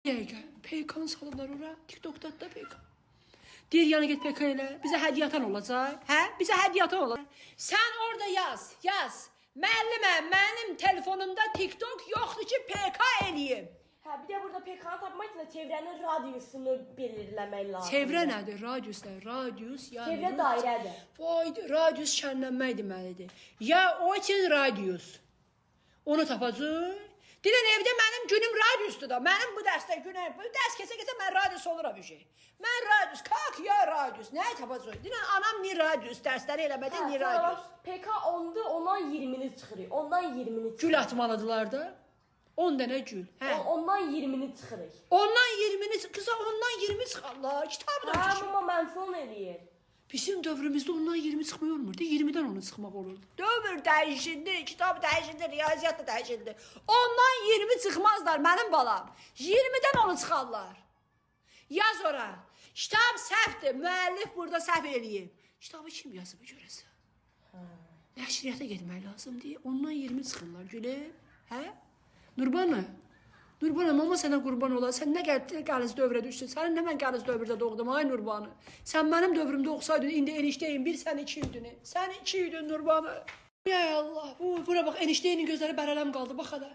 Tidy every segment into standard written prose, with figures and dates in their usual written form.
Dəqiqə, PK-nı salırlar ora, TikTok'da da PK. Deyir yana get PK elə, bizə hədiyyə atan olacaq. Hə? Bizə hədiyyə atan olacaq. Sən orada yaz. Müəlliməm, mənim telefonumda TikTok yoxdur ki, PK eləyim. Hə, bir də burada PK-nı tapmaq üçün çevrənin radiusunu belirləmək lazımdır. Çevrə nədir? Radiuslar, radius yəni. Çevrə dairədir. Vay, radius şənlənmək deməlidir. Ya o için radius. Onu tapacaq. Deyən evdə mənim günüm radiusdur da. Mənim bu dərsdə günüm, bu dərs kəsə mən radius oluram bir şey. Mən radius, kalk ya radius. Nəyi tapacaq? Deyən anam ni radius dərsləri eləmədi, ni radius. PK 10'du, ondan 20'ni çıxırıq. Ondan 20'ni çıxırıq. Gül atmalıdılar da. 10 dənə gül. Hə. Ondan 20'ni çıxırıq. Ondan 20'ni, kıza ondan 20 çıxarlar. Kitabda hə, amma mənfi 10 eləyir. Bizim dövrümüzdə ondan 20 çıxmıyor olmurdu. 20'den onu çıxmaq olurdu. Dövr dəyişildi, kitab dəyişildi, riyaziyyat da dəyişildi. Ondan 20 çıxmazlar mənim balam. 20'den onu çıxarlar. Yaz ora. Kitab səhvdir. Müəllif burada səhv eləyib. Kitabı kim yazıb görəsən? Nəşriyyata getmək lazımdır. Ondan 20 çıxırlar gülüm. Hə? Nurbanı. Nurbanım, ama sənə qurban ola. Sən nə qəliz dövrə düşdün? Sənin nə mən qəliz dövrdə doğdum, ay Nurbanı. Sən mənim dövrümdə oxusaydın, indi enişdəyin bir, sən 2 idin. Sən 2 idin Nurbanı. Ya Allah, bura bax, enişdəyinin gözləri bərələm qaldı, bax hələ.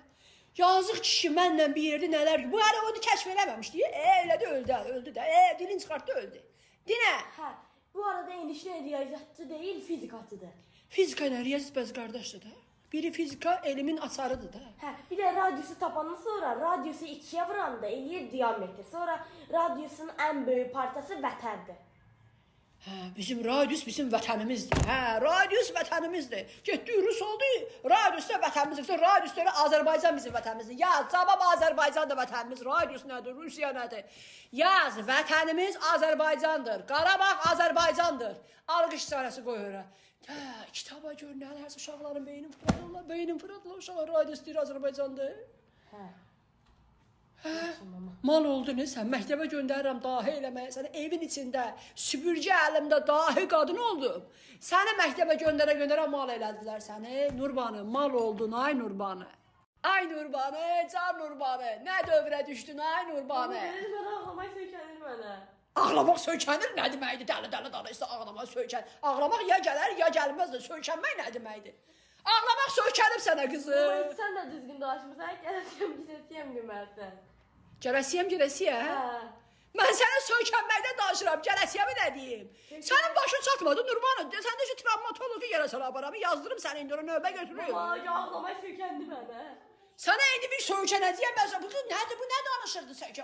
Yazıq kişi mənlə bir yerdə nələr, bu hələ onu kəşf eləməmişdi. Elə də öldü də, dilin çıxartdı, öldü. Dinə. Hə, bu arada enişdə riyaziyyatçı deyil, fizikatçıdır. Fizika ilə riyaziyyat bəz qardaşdır da. Biri fizika elimin açarıdır da. Hə, bir də radiusu tapandan sonra radiusu 2'ye vuranda eləyir diametr. Sonra radiusun ən böyük parçası vətəndir. Hə, bizim radius bizim vətənimizdir. Hə, radius vətənimizdir. Getdi Rus oldu, radius da vətənimizdir. Radius da Azərbaycan bizim vətənimizdir. Yaz, cavab Azərbaycan da vətənimiz. Radius nədir, Rusiya nədir? Yaz, vətənimiz Azərbaycandır. Qarabağ Azərbaycandır. Alqış sarası qoy ora. Hə, kitaba gör nələrsə uşaqların beynin fırladılar, uşaqlar radius deyir Azərbaycandır. Hə. Hə, mal oldu ne sən? Məktəbə göndərirəm dahi eləməyə. Səni evin içində süpürgə əlimdə dahi qadın oldum. Səni məktəbə göndərə mal elədilər səni. Nurbanı, mal oldun ay Nurbanı. Ay Nurbanı, can Nurbanı. Nə dövrə düşdün ay Nurbanı? Mən ağlamaq söykənir mənə. Ağlamaq söykənir nə deməkdir? Dəli danışsa ağlamaq söykənir. Ağlamaq ya gələr, ya gəlməz də söykənmək nə deməkdir? Ağlamaq söykənib sənə qızı. Sən də düzgün danışmırsan, gələsiyəm gülmərsən. Gələsiyəm, hə? Mən sənə söykənməkdən danışıram, gələsiyəmi nə deyim? Sənin başın çatmadı Nurbanı, sən də ki travmatoloji yerə aparamı, yazdırım səni indi ona növbə götürürüm. Ağlamaq söykəndi mənə. Sənə indi bir söykənəcəyəm, bu nədir, bu nə danışırdı sən ki?